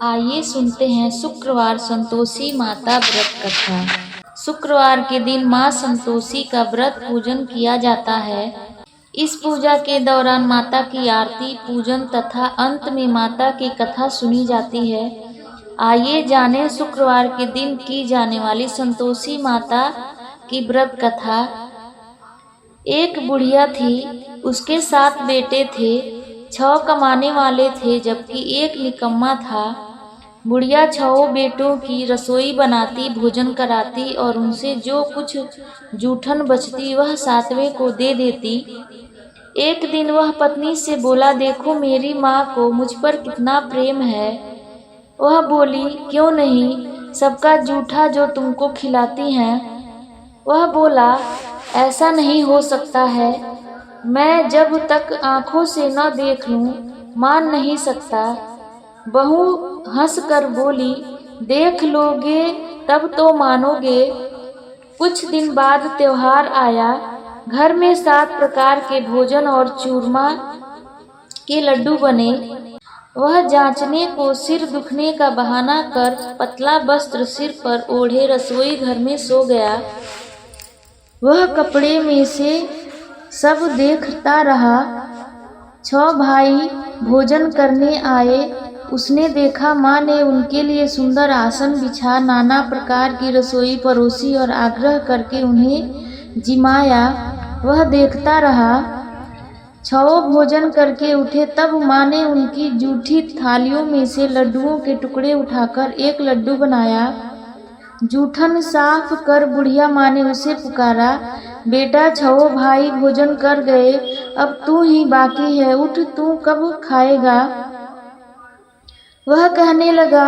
आइए सुनते हैं शुक्रवार संतोषी माता व्रत कथा। शुक्रवार के दिन माँ संतोषी का व्रत पूजन किया जाता है। इस पूजा के दौरान माता की आरती पूजन तथा अंत में माता की कथा सुनी जाती है। आइए जानें शुक्रवार के दिन की जाने वाली संतोषी माता की व्रत कथा। एक बुढ़िया थी, उसके 7 बेटे थे। 6 कमाने वाले थे जबकि एक निकम्मा था। बुढ़िया 6 बेटों की रसोई बनाती, भोजन कराती और उनसे जो कुछ जूठन बचती वह 7वें को दे देती। एक दिन वह पत्नी से बोला, देखो मेरी माँ को मुझ पर कितना प्रेम है। वह बोली, क्यों नहीं, सबका जूठा जो तुमको खिलाती हैं। वह बोला, ऐसा नहीं हो सकता है, मैं जब तक आँखों से न देख लूं मान नहीं सकता। बहू हंस कर बोली, देख लोगे तब तो मानोगे। कुछ दिन बाद त्योहार आया। घर में 7 प्रकार के भोजन और चूरमा के लड्डू बने। वह जांचने को सिर दुखने का बहाना कर पतला वस्त्र सिर पर ओढ़े रसोई घर में सो गया। वह कपड़े में से सब देखता रहा। 6 भाई भोजन करने आए। उसने देखा माँ ने उनके लिए सुंदर आसन बिछा नाना प्रकार की रसोई परोसी और आग्रह करके उन्हें जिमाया। वह देखता रहा। 6 भोजन करके उठे तब माँ ने उनकी जूठी थालियों में से लड्डुओं के टुकड़े उठाकर एक लड्डू बनाया। जूठन साफ कर बुढ़िया माँ ने उसे पुकारा, बेटा 6 भाई भोजन कर गए, अब तू ही बाकी है, उठ, तू कब खाएगा। वह कहने लगा,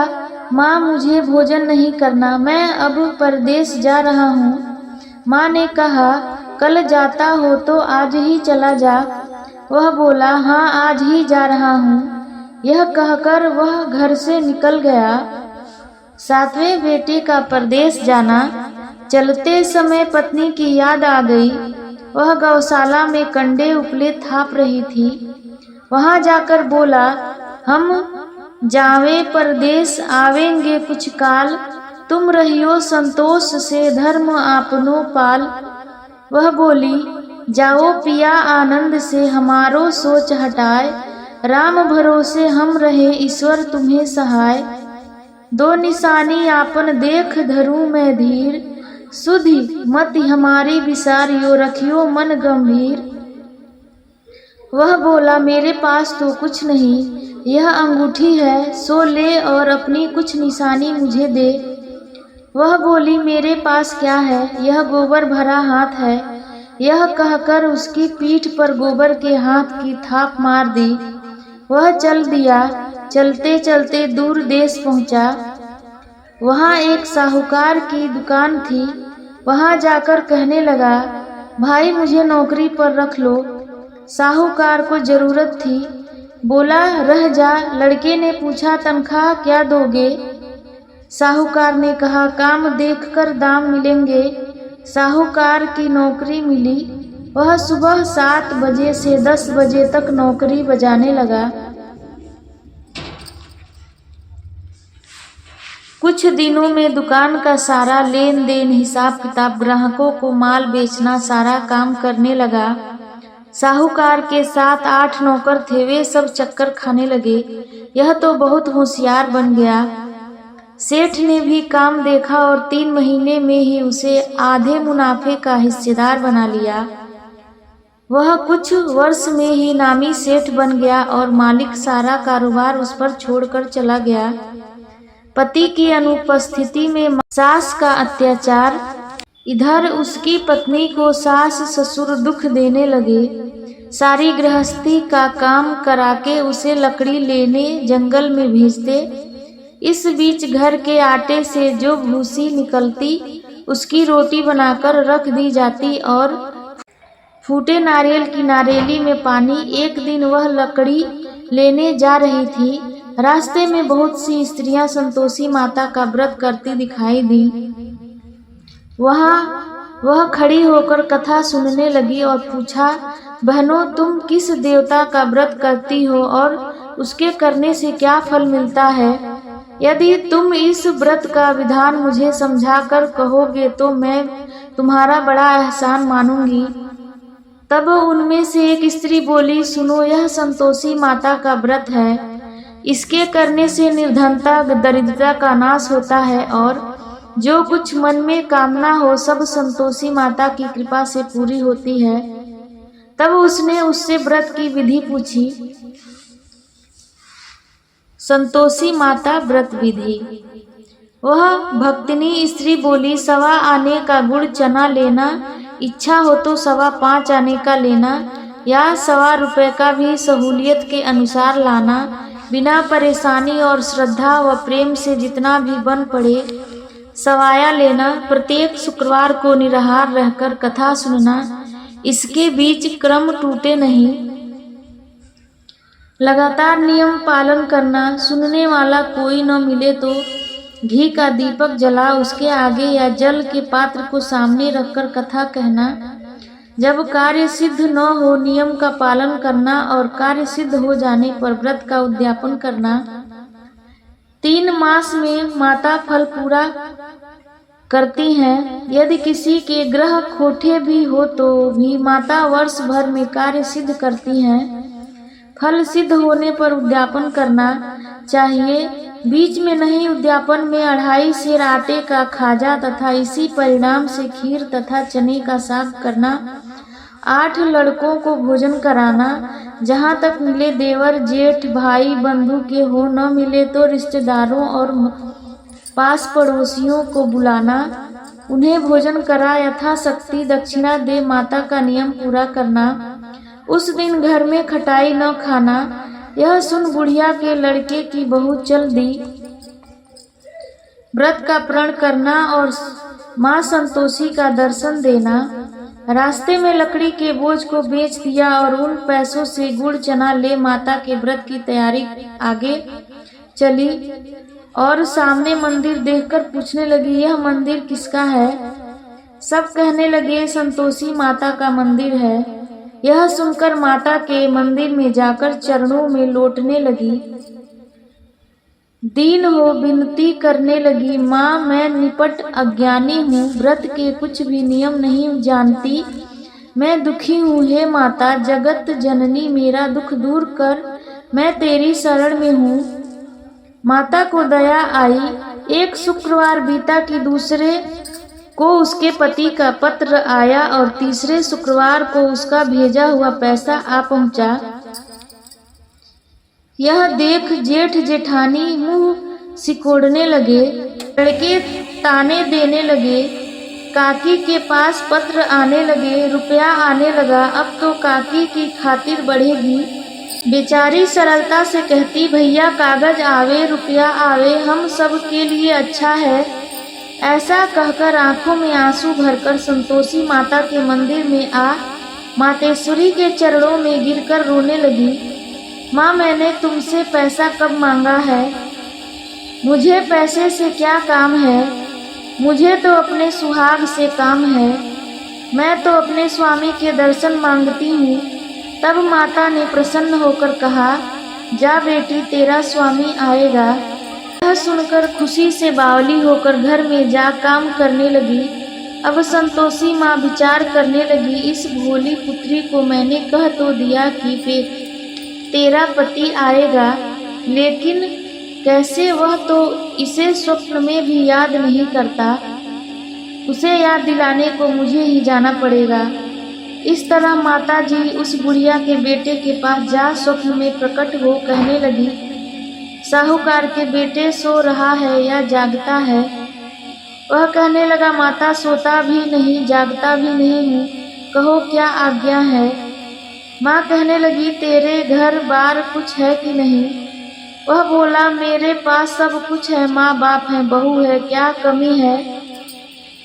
माँ मुझे भोजन नहीं करना, मैं अब परदेश जा रहा हूँ। माँ ने कहा, कल जाता हो तो आज ही चला जा। वह बोला, हाँ आज ही जा रहा हूँ। यह कहकर वह घर से निकल गया। 7वें बेटे का परदेश जाना। चलते समय पत्नी की याद आ गई। वह गौशाला में कंडे उपले थाप रही थी। वहां जाकर बोला, हम जावे परदेश आवेंगे कुछ काल, तुम रहियो संतोष से धर्म आपनो पाल। वह बोली, जाओ पिया आनंद से हमारो सोच हटाए, राम भरोसे हम रहे ईश्वर तुम्हें सहाय। 2 निशानी आपन देख धरूं मैं धीर, सुधि मति हमारी विसारियो रखियो मन गंभीर। वह बोला, मेरे पास तो कुछ नहीं, यह अंगूठी है, सो ले और अपनी कुछ निशानी मुझे दे। वह बोली, मेरे पास क्या है, यह गोबर भरा हाथ है। यह कहकर उसकी पीठ पर गोबर के हाथ की थाप मार दी। वह चल दिया। चलते चलते दूर देश पहुंचा। वहां एक साहूकार की दुकान थी। वहां जाकर कहने लगा, भाई मुझे नौकरी पर रख लो। साहूकार को जरूरत थी। बोला, रह जा। लड़के ने पूछा, तनख्वाह क्या दोगे। साहूकार ने कहा, काम देखकर दाम मिलेंगे। साहूकार की नौकरी मिली। वह सुबह 7 बजे से 10 बजे तक नौकरी बजाने लगा। कुछ दिनों में दुकान का सारा लेन देन, हिसाब किताब, ग्राहकों को माल बेचना, सारा काम करने लगा। साहूकार के 7-8 नौकर थे, वे सब चक्कर खाने लगे। यह तो बहुत होशियार बन गया। सेठ ने भी काम देखा और 3 महीने में ही उसे आधे मुनाफे का हिस्सेदार बना लिया। वह कुछ वर्ष में ही नामी सेठ बन गया और मालिक सारा कारोबार उस पर छोड़कर चला गया। पति की अनुपस्थिति में सास का अत्याचार। इधर उसकी पत्नी को सास ससुर दुख देने लगे। सारी गृहस्थी का काम कराके उसे लकड़ी लेने जंगल में भेजते। इस बीच घर के आटे से जो भूसी निकलती उसकी रोटी बनाकर रख दी जाती और फूटे नारियल की नारेली में पानी। एक दिन वह लकड़ी लेने जा रही थी। रास्ते में बहुत सी स्त्रियां संतोषी माता का व्रत करती दिखाई दी। वह खड़ी होकर कथा सुनने लगी और पूछा, बहनों तुम किस देवता का व्रत करती हो और उसके करने से क्या फल मिलता है। यदि तुम इस व्रत का विधान मुझे समझाकर कहोगे तो मैं तुम्हारा बड़ा एहसान मानूंगी। तब उनमें से एक स्त्री बोली, सुनो, यह संतोषी माता का व्रत है। इसके करने से निर्धनता दरिद्रता का नाश होता है और जो कुछ मन में कामना हो सब संतोषी माता की कृपा से पूरी होती है। तब उसने उससे व्रत की विधि पूछी। संतोषी माता व्रत विधि। वह भक्तिनी स्त्री बोली, 1.25 आने का गुड़ चना लेना, इच्छा हो तो 5.25 आने का लेना या 1.25 रुपये का भी सहूलियत के अनुसार लाना। बिना परेशानी और श्रद्धा व प्रेम से जितना भी बन पड़े सवाया लेना। प्रत्येक शुक्रवार को निराहार रहकर कथा सुनना, इसके बीच क्रम टूटे नहीं। लगातार नियम पालन करना। सुनने वाला कोई न मिले तो घी का दीपक जला उसके आगे या जल के पात्र को सामने रखकर कथा कहना। जब कार्य सिद्ध न हो नियम का पालन करना और कार्य सिद्ध हो जाने पर व्रत का उद्यापन करना। 3 मास में माता फल पूरा करती हैं। यदि किसी के ग्रह खोटे भी हो तो भी माता वर्ष भर में कार्य सिद्ध करती हैं। फल सिद्ध होने पर उद्यापन करना चाहिए, बीच में नहीं। उद्यापन में 2.5 सेर आटे का खाजा तथा इसी परिणाम से खीर तथा चने का साग करना। 8 लड़कों को भोजन कराना। जहाँ तक मिले देवर जेठ भाई बंधु के हो, न मिले तो रिश्तेदारों और पास पड़ोसियों को बुलाना, उन्हें भोजन करा यथाशक्ति दक्षिणा दे माता का नियम पूरा करना। उस दिन घर में खटाई न खाना। यह सुन बुढ़िया के लड़के की बहू चल दी। व्रत का प्रण करना और माँ संतोषी का दर्शन देना। रास्ते में लकड़ी के बोझ को बेच दिया और उन पैसों से गुड़ चना ले माता के व्रत की तैयारी आगे चली और सामने मंदिर देखकर पूछने लगी, यह मंदिर किसका है? सब कहने लगे, संतोषी माता का मंदिर है। यह सुनकर माता के मंदिर में जाकर चरणों में लौटने लगी। दीन हो विनती करने लगी, माँ मैं निपट अज्ञानी हूँ, व्रत के कुछ भी नियम नहीं जानती, मैं दुखी हूँ। हे माता जगत जननी मेरा दुख दूर कर, मैं तेरी शरण में हूँ। माता को दया आई। एक शुक्रवार बीता कि दूसरे को उसके पति का पत्र आया और तीसरे शुक्रवार को उसका भेजा हुआ पैसा आ पहुंचा। यह देख जेठ जेठानी मुंह सिकोड़ने लगे, लड़के ताने देने लगे, काकी के पास पत्र आने लगे, रुपया आने लगा, अब तो काकी की खातिर बढ़ेगी। बेचारी सरलता से कहती, भैया कागज आवे रुपया आवे, हम सब के लिए अच्छा है। ऐसा कहकर आंखों में आंसू भरकर संतोषी माता के मंदिर में आ मातेश्वरी के चरणों में गिरकर रोने लगी। माँ मैंने तुमसे पैसा कब मांगा है? मुझे पैसे से क्या काम है? मुझे तो अपने सुहाग से काम है। मैं तो अपने स्वामी के दर्शन मांगती हूँ। तब माता ने प्रसन्न होकर कहा, जा बेटी तेरा स्वामी आएगा। यह सुनकर खुशी से बावली होकर घर में जा काम करने लगी। अब संतोषी माँ विचार करने लगी, इस भोली पुत्री को मैंने कह तो दिया कि तेरा पति आएगा, लेकिन कैसे? वह तो इसे स्वप्न में भी याद नहीं करता। उसे याद दिलाने को मुझे ही जाना पड़ेगा। इस तरह माता जी उस बुढ़िया के बेटे के पास जा स्वप्न में प्रकट हो कहने लगी, साहूकार के बेटे सो रहा है या जागता है? वह कहने लगा, माता सोता भी नहीं जागता भी नहीं हूँ, कहो क्या आज्ञा है? माँ कहने लगी, तेरे घर बार कुछ है कि नहीं? वह बोला, मेरे पास सब कुछ है, माँ बाप है, बहू है, क्या कमी है?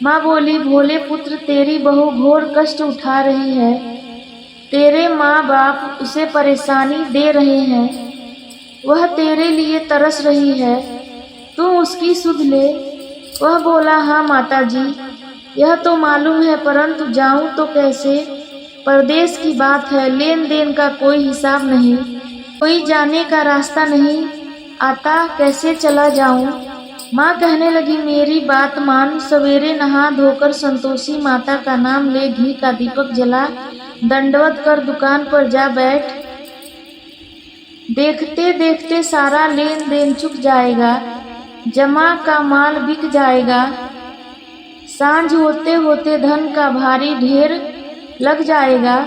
माँ बोली, भोले पुत्र तेरी बहू घोर कष्ट उठा रही है, तेरे माँ बाप उसे परेशानी दे रहे हैं, वह तेरे लिए तरस रही है, तू उसकी सुध ले। वह बोला, हाँ माता जी, यह तो मालूम है, परंतु जाऊं तो कैसे? परदेश की बात है, लेन देन का कोई हिसाब नहीं, कोई जाने का रास्ता नहीं, आता कैसे चला जाऊं। माँ कहने लगी, मेरी बात मान, सवेरे नहा धोकर संतोषी माता का नाम ले, घी का दीपक जला, दंडवत कर दुकान पर जा बैठ। देखते देखते सारा लेन देन चुक जाएगा, जमा का माल बिक जाएगा। सांझ होते होते धन का भारी ढेर लग जाएगा।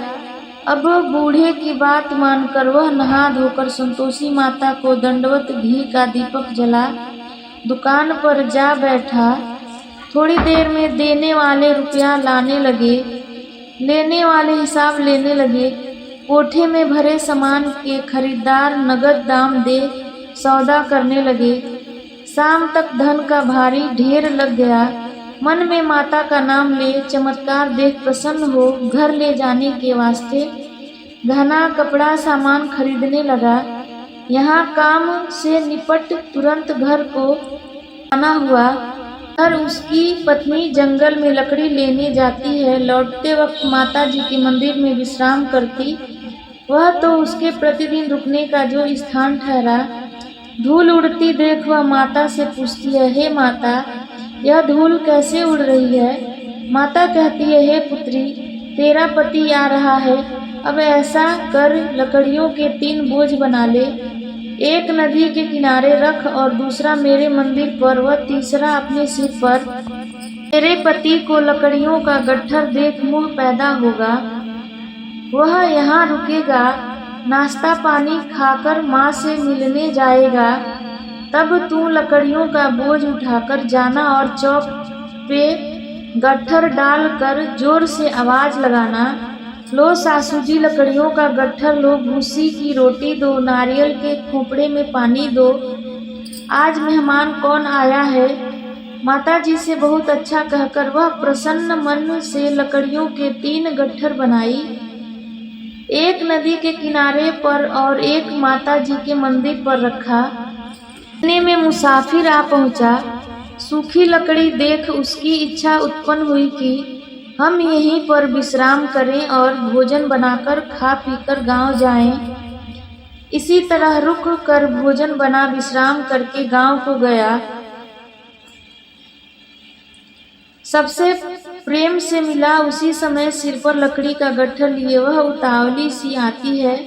अब बूढ़े की बात मानकर वह नहा धोकर संतोषी माता को दंडवत घी का दीपक जला दुकान पर जा बैठा। थोड़ी देर में देने वाले रुपया लाने लगे, लेने वाले हिसाब लेने लगे। कोठे में भरे सामान के खरीदार नगद दाम दे सौदा करने लगे। शाम तक धन का भारी ढेर लग गया। मन में माता का नाम ले, चमत्कार देख प्रसन्न हो घर ले जाने के वास्ते गहना कपड़ा सामान खरीदने लगा। यहाँ काम से निपट तुरंत घर को आना हुआ। और उसकी पत्नी जंगल में लकड़ी लेने जाती है। लौटते वक्त माता जी के मंदिर में विश्राम करती। वह तो उसके प्रतिदिन रुकने का जो स्थान ठहरा। धूल उड़ती देख वह माता से पूछती है, हे माता, यह धूल कैसे उड़ रही है। माता कहती है, हे पुत्री, तेरा पति आ रहा है। अब ऐसा कर, लकड़ियों के 3 बोझ बना ले, एक नदी के किनारे रख और दूसरा मेरे मंदिर पर व तीसरा अपने सिर पर। तेरे पति को लकड़ियों का गट्ठर देख मोह पैदा होगा। वह यहाँ रुकेगा, नाश्ता पानी खाकर माँ से मिलने जाएगा। तब तू लकड़ियों का बोझ उठाकर जाना और चौक पे गट्ठर डालकर जोर से आवाज लगाना, लो सासू जी लकड़ियों का गट्ठर लो, भूसी की रोटी दो, नारियल के खोपड़े में पानी दो, आज मेहमान कौन आया है। माता जी से बहुत अच्छा कहकर वह प्रसन्न मन से लकड़ियों के 3 गट्ठर बनाई, एक नदी के किनारे पर और एक माता जी के मंदिर पर रखा। इतने में मुसाफिर आ पहुंचा। सूखी लकड़ी देख उसकी इच्छा उत्पन्न हुई कि हम यहीं पर विश्राम करें और भोजन बनाकर खा पीकर गांव जाएं। इसी तरह रुक कर भोजन बना विश्राम करके गांव को गया। सबसे प्रेम से मिला। उसी समय सिर पर लकड़ी का गट्ठर लिए वह उतावली सी आती है।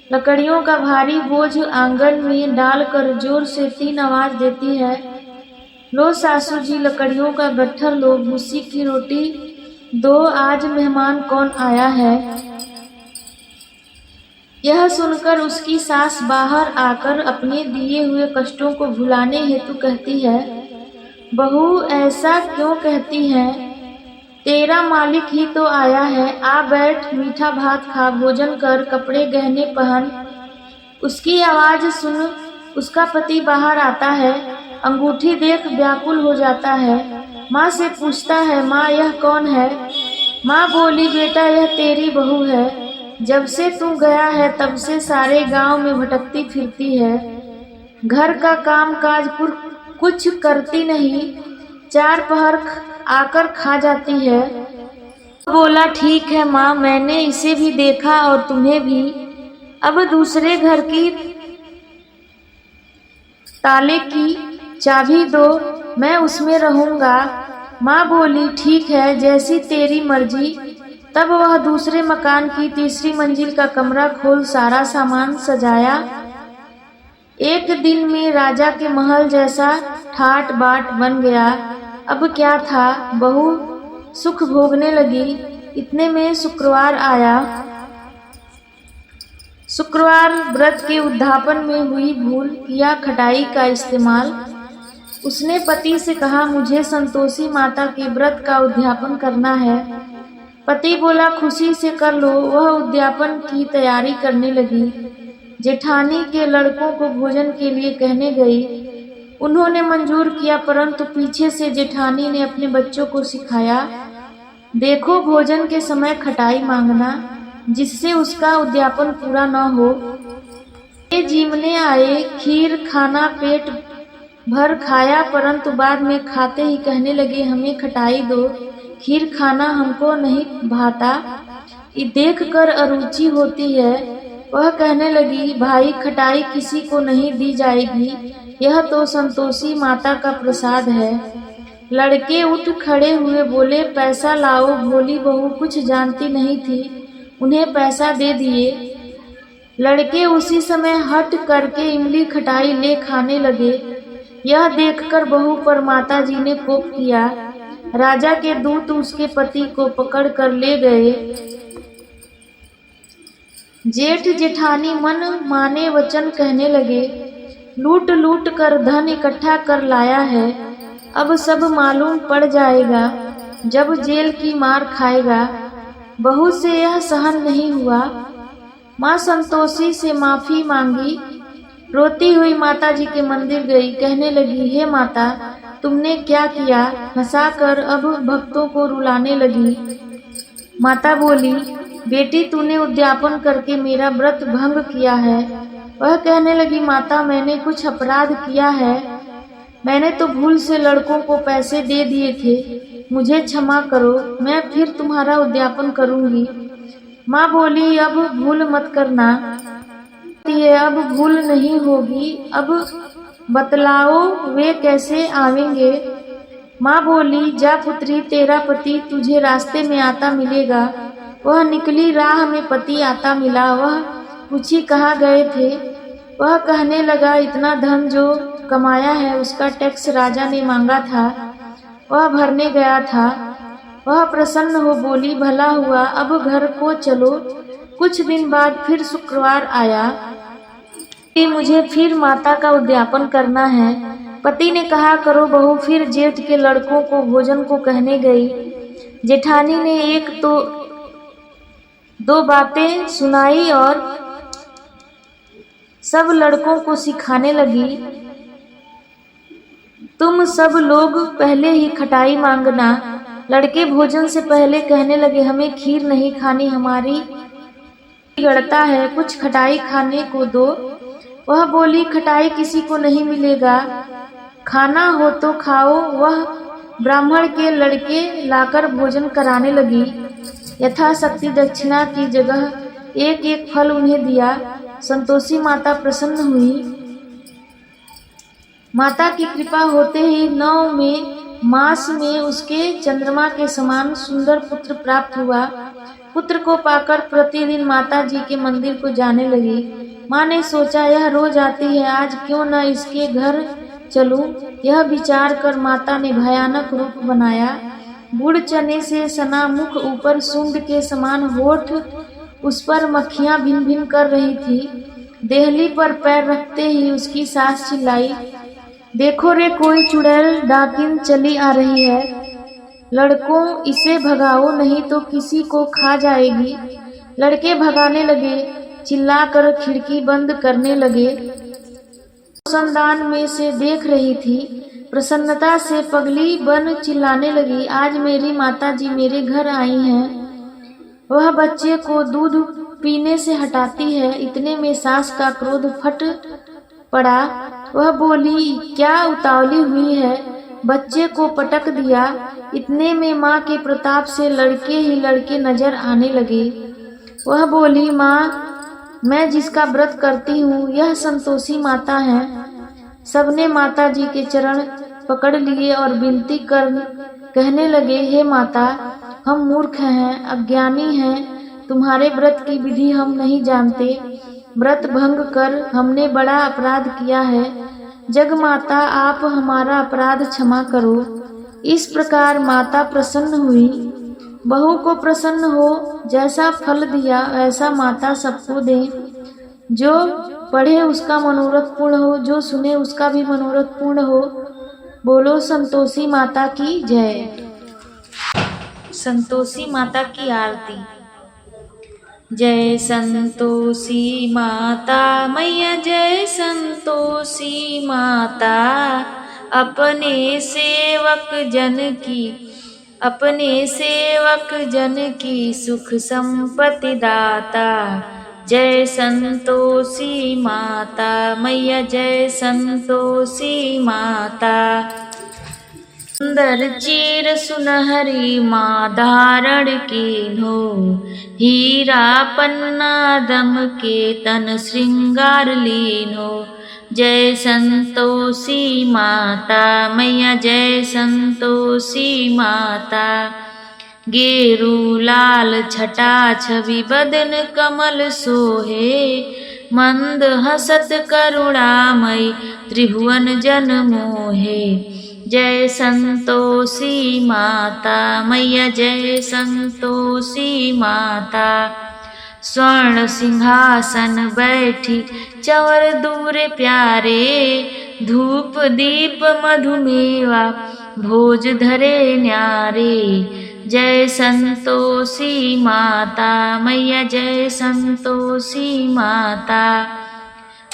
लकड़ियों का भारी बोझ आंगन में डालकर जोर से 3 आवाज देती है, लो सासू जी लकड़ियों का गट्ठर लो, भूसी की रोटी दो, आज मेहमान कौन आया है। यह सुनकर उसकी सास बाहर आकर अपने दिए हुए कष्टों को भुलाने हेतु कहती है, बहू ऐसा क्यों कहती है, तेरा मालिक ही तो आया है, आ बैठ, मीठा भात खा, भोजन कर, कपड़े गहने पहन। उसकी आवाज सुन उसका पति बाहर आता है। अंगूठी देख व्याकुल हो जाता है। माँ से पूछता है, माँ यह कौन है। माँ बोली, बेटा यह तेरी बहू है। जब से तू गया है तब से सारे गांव में भटकती फिरती है। घर का काम काज कुछ करती नहीं, 4 पहर आकर खा जाती है। बोला, ठीक है माँ, मैंने इसे भी देखा और तुम्हें भी। अब दूसरे घर की ताले की चाबी दो, मैं उसमें रहूंगा। माँ बोली, ठीक है, जैसी तेरी मर्जी। तब वह दूसरे मकान की 3री मंजिल का कमरा खोल सारा सामान सजाया। एक दिन में राजा के महल जैसा ठाट बाट बन गया। अब क्या था, बहू सुख भोगने लगी। इतने में शुक्रवार आया। शुक्रवार व्रत के उद्यापन में हुई भूल किया खटाई का इस्तेमाल। उसने पति से कहा, मुझे संतोषी माता के व्रत का उद्यापन करना है। पति बोला, खुशी से कर लो। वह उद्यापन की तैयारी करने लगी। जेठानी के लड़कों को भोजन के लिए कहने गई। उन्होंने मंजूर किया, परंतु पीछे से जेठानी ने अपने बच्चों को सिखाया, देखो भोजन के समय खटाई मांगना, जिससे उसका उद्यापन पूरा न हो। ये जीवने आए, खीर खाना पेट भर खाया, परंतु बाद में खाते ही कहने लगे, हमें खटाई दो, खीर खाना हमको नहीं भाता। ये देख कर अरुचि होती है। वह कहने लगी, भाई खटाई किसी को नहीं दी जाएगी, यह तो संतोषी माता का प्रसाद है। लड़के उठ खड़े हुए बोले, पैसा लाओ। भोली बहू कुछ जानती नहीं थी, उन्हें पैसा दे दिए। लड़के उसी समय हट करके इमली खटाई ले खाने लगे। यह देखकर बहू पर माताजी ने कोप किया। राजा के दूत उसके पति को पकड़ कर ले गए। जेठ जेठानी मन माने वचन कहने लगे, लूट लूट कर धन इकट्ठा कर लाया है, अब सब मालूम पड़ जाएगा जब जेल की मार खाएगा। बहू से यह सहन नहीं हुआ। माँ संतोषी से माफी मांगी। रोती हुई माताजी के मंदिर गई। कहने लगी, हे माता, तुमने क्या किया? हंसाकर अब भक्तों को रुलाने लगी। माता बोली, बेटी तूने उद्यापन करके मेरा व्रत भंग किया है। वह कहने लगी, माता मैंने कुछ अपराध किया है, मैंने तो भूल से लड़कों को पैसे दे दिए थे, मुझे क्षमा करो, मैं फिर तुम्हारा उद्यापन करूंगी। माँ बोली, अब भूल मत करना, अब भूल नहीं होगी, अब बतलाओ वे कैसे आवेंगे। माँ बोली, जा पुत्री, तेरा पति तुझे रास्ते में आता मिलेगा। वह निकली, राह में पति आता मिला। वह पूछी, कहाँ गए थे? वह कहने लगा, इतना धन जो कमाया है उसका टैक्स राजा ने मांगा था, वह भरने गया था। वह प्रसन्न हो बोली, भला हुआ, अब घर को चलो। कुछ दिन बाद फिर शुक्रवार आया कि मुझे फिर माता का उद्यापन करना है। पति ने कहा, करो बहू। फिर जेठ के लड़कों को भोजन को कहने गई। जेठानी ने एक तो दो बातें सुनाई और सब लड़कों को सिखाने लगी, तुम सब लोग पहले ही खटाई मांगना। लड़के भोजन से पहले कहने लगे, हमें खीर नहीं खानी, हमारी गड़ता है, कुछ खटाई खाने को दो। वह बोली, खटाई किसी को नहीं मिलेगा, खाना हो तो खाओ। वह ब्राह्मण के लड़के लाकर भोजन कराने लगी। यथाशक्ति दक्षिणा की जगह एक एक फल उन्हें दिया। संतोषी माता प्रसन्न हुई। माता की कृपा होते ही 9 मास में उसके चंद्रमा के समान सुंदर पुत्र प्राप्त हुआ। पुत्र को पाकर प्रतिदिन माता जी के मंदिर को जाने लगी। माँ ने सोचा, यह रोज आती है, आज क्यों न इसके घर चलूं। यह विचार कर माता ने भयानक रूप बनाया। गुड़ चने से सना मुख, ऊपर सूंड के समान होठ, उस पर मक्खियां भिन भिन कर रही थी। देहली पर पैर रखते ही उसकी सास चिल्लाई, देखो रे, कोई चुड़ैल डाकिन चली आ रही है, लड़कों इसे भगाओ नहीं तो किसी को खा जाएगी। लड़के भगाने लगे, चिल्लाकर खिड़की बंद करने लगे। रोशनदान में से देख रही थी, प्रसन्नता से पगली बन चिल्लाने लगी, आज मेरी माताजी मेरे घर आई हैं। वह बच्चे को दूध पीने से हटाती है। इतने में सास का क्रोध फट पड़ा। वह बोली, क्या उतावली हुई है? बच्चे को पटक दिया। इतने में माँ के प्रताप से लड़के ही लड़के नजर आने लगे। वह बोली, माँ, मैं जिसका व्रत करती हूँ यह संतोषी माता है। सबने माता जी के चरण पकड़ लिए और विनती कर कहने लगे, हे माता, हम मूर्ख हैं, अज्ञानी हैं, तुम्हारे व्रत की विधि हम नहीं जानते। व्रत भंग कर हमने बड़ा अपराध किया है। जग माता, आप हमारा अपराध क्षमा करो। इस प्रकार माता प्रसन्न हुई। बहू को प्रसन्न हो, जैसा फल दिया ऐसा माता सबको दे। जो पढ़े उसका मनोरथ पूर्ण हो, जो सुने उसका भी मनोरथ पूर्ण हो। बोलो संतोषी माता की जय। संतोषी माता की आरती। जय संतोषी माता मैया, जय संतोषी माता, अपने सेवक जन की सुख संपत्ति दाता। जय संतोषी माता मैया, जय संतोषी माता। सुंदर चीर सुनहरी माँ धारण कीन्हो, हीरा पन्ना दम के तन श्रृंगार लीन्हो। जय संतोषी माता मैया, जय संतोषी माता। गेरू लाल छटा छवि बदन कमल सोहे, मंद हसत करुणामयी त्रिभुवन जन मोहे। जय संतोषी माता मैया, जय संतोषी माता। स्वर्ण सिंहासन बैठी चंवर दूर प्यारे, धूप दीप मधुमेवा भोज धरे न्यारे। जय संतोषी माता मैया, जय संतोषी माता।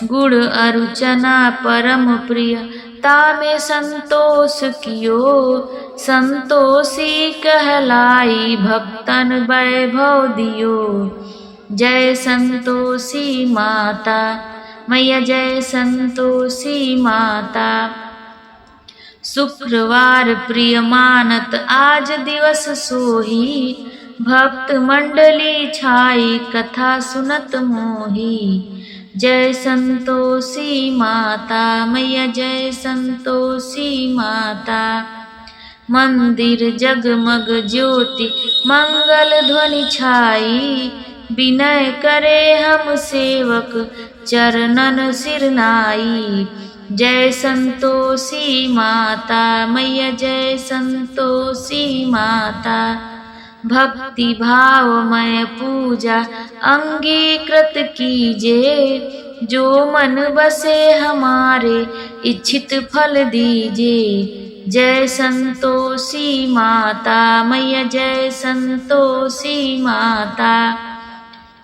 गुड़ अरुचना परम प्रिय तामे संतोष कियो, संतोषी कहलाई भक्तन वैभव दियो। जय संतोषी माता मैया, जय संतोषी माता। शुक्रवार प्रिय मानत आज दिवस सोही, भक्त मंडली छाई कथा सुनत मोही। जय संतोषी माता मैया, जय संतोषी माता। मंदिर जगमग ज्योति मंगल ध्वनि छाई, विनय करे हम सेवक चरणन सिरनाई। जय संतोषी माता मैया, जय संतोषी माता। भक्ति भावमय पूजा अंगीकृत कीजे, जो मन बसे हमारे इच्छित फल दीजे। जय संतोषी माता मैया, जय संतोषी माता।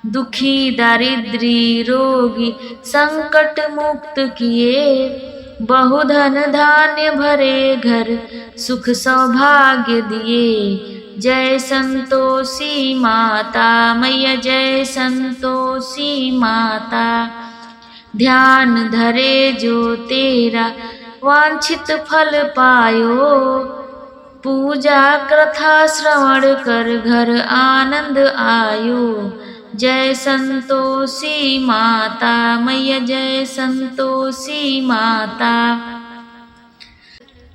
दुखी दारिद्री रोगी संकट मुक्त किए, बहुधन धान्य भरे घर सुख सौभाग्य दिए। जय संतोषी माता मैया, जय संतोषी माता। ध्यान धरे जो तेरा वांछित फल पायो, पूजा कथा श्रवण कर घर आनंद आयो। जय संतोषी माता मैया, जय संतोषी माता।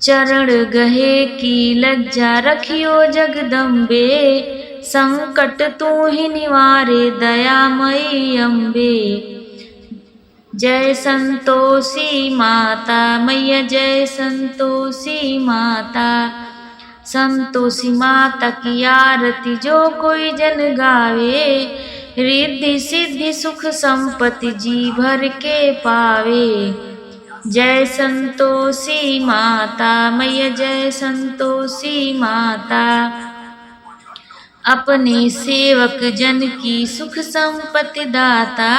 चरण गहे की लज्जा रखियो जगदम्बे, संकट तू ही निवारे दयामयी अम्बे। जय संतोषी माता मैया, जय संतोषी माता। संतोषी माता की आरती जो कोई जन गावे, रिद्धि सिद्धि सुख संपत्ति जी भर के पावे। जय संतोषी माता मैया, जय संतोषी माता। अपने सेवक जन की सुख संपत्ति दाता,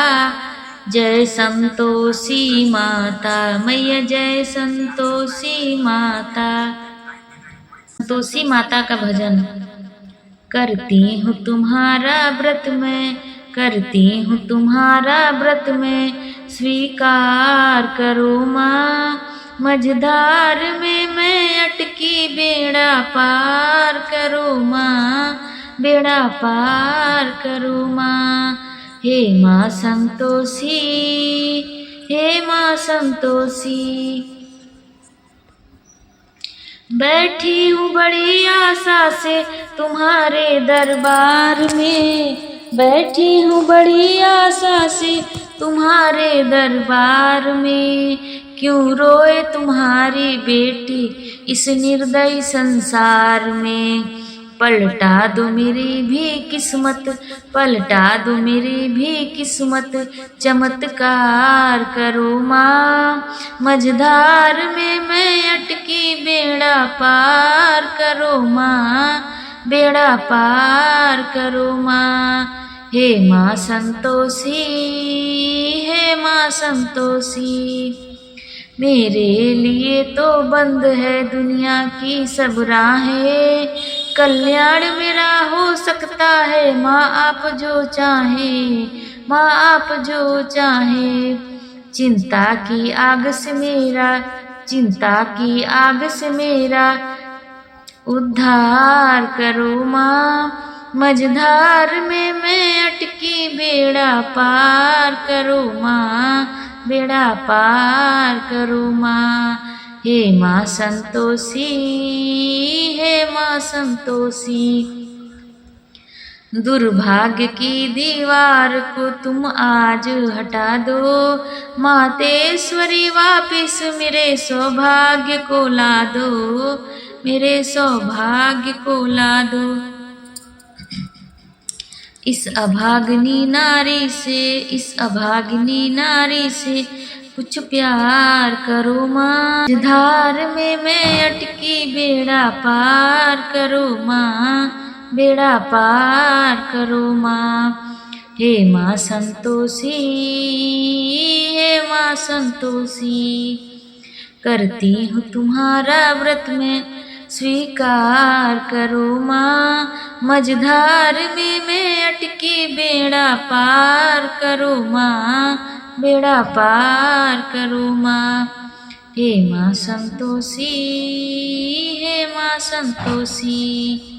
जय संतोषी माता मैया, जय संतोषी माता। संतोषी माता का भजन। करती हूँ तुम्हारा व्रत मैं, करती हूँ तुम्हारा व्रत मैं, स्वीकार करो माँ। मझधार में मैं अटकी, बेड़ा पार करो माँ, बेड़ा पार करो माँ। हे माँ संतोषी, हे माँ संतोषी। बैठी हूँ बड़ी आशा से तुम्हारे दरबार में, बैठी हूँ बड़ी आशा से तुम्हारे दरबार में। क्यों रोए तुम्हारी बेटी इस निर्दयी संसार में। पलटा दो मेरी भी किस्मत, पलटा दो मेरी भी किस्मत, चमत्कार करो माँ। मझधार में मैं अटकी, बेड़ा पार करो माँ, बेड़ा पार करो माँ। हे माँ संतोषी, हे माँ संतोषी। मेरे लिए तो बंद है दुनिया की सब राहें, कल्याण मेरा हो सकता है माँ आप जो चाहे, माँ आप जो चाहे। चिंता की आग से मेरा, चिंता की आग से मेरा उद्धार करो माँ। मझधार में मैं अटकी, बेड़ा पार करो माँ, बेड़ा पार करो माँ। हे माँ संतोषी, हे माँ संतोषी, दुर्भाग्य की दीवार को तुम आज हटा दो। मातेश्वरी वापिस मेरे सौभाग्य को ला दो, मेरे सौभाग्य को ला दो। इस अभागिनी नारी से, इस अभागिनी नारी से कुछ प्यार करो माँ। धार में मैं अटकी, बेड़ा पार करो माँ, बेड़ा पार करो माँ। हे माँ संतोषी, हे माँ संतोषी, करती हूँ तुम्हारा व्रत में, स्वीकार करो माँ। मझधार में मैं अटकी, बेड़ा पार करो माँ, बेड़ा पार करो माँ। हे माँ संतोषी, हे माँ संतोषी।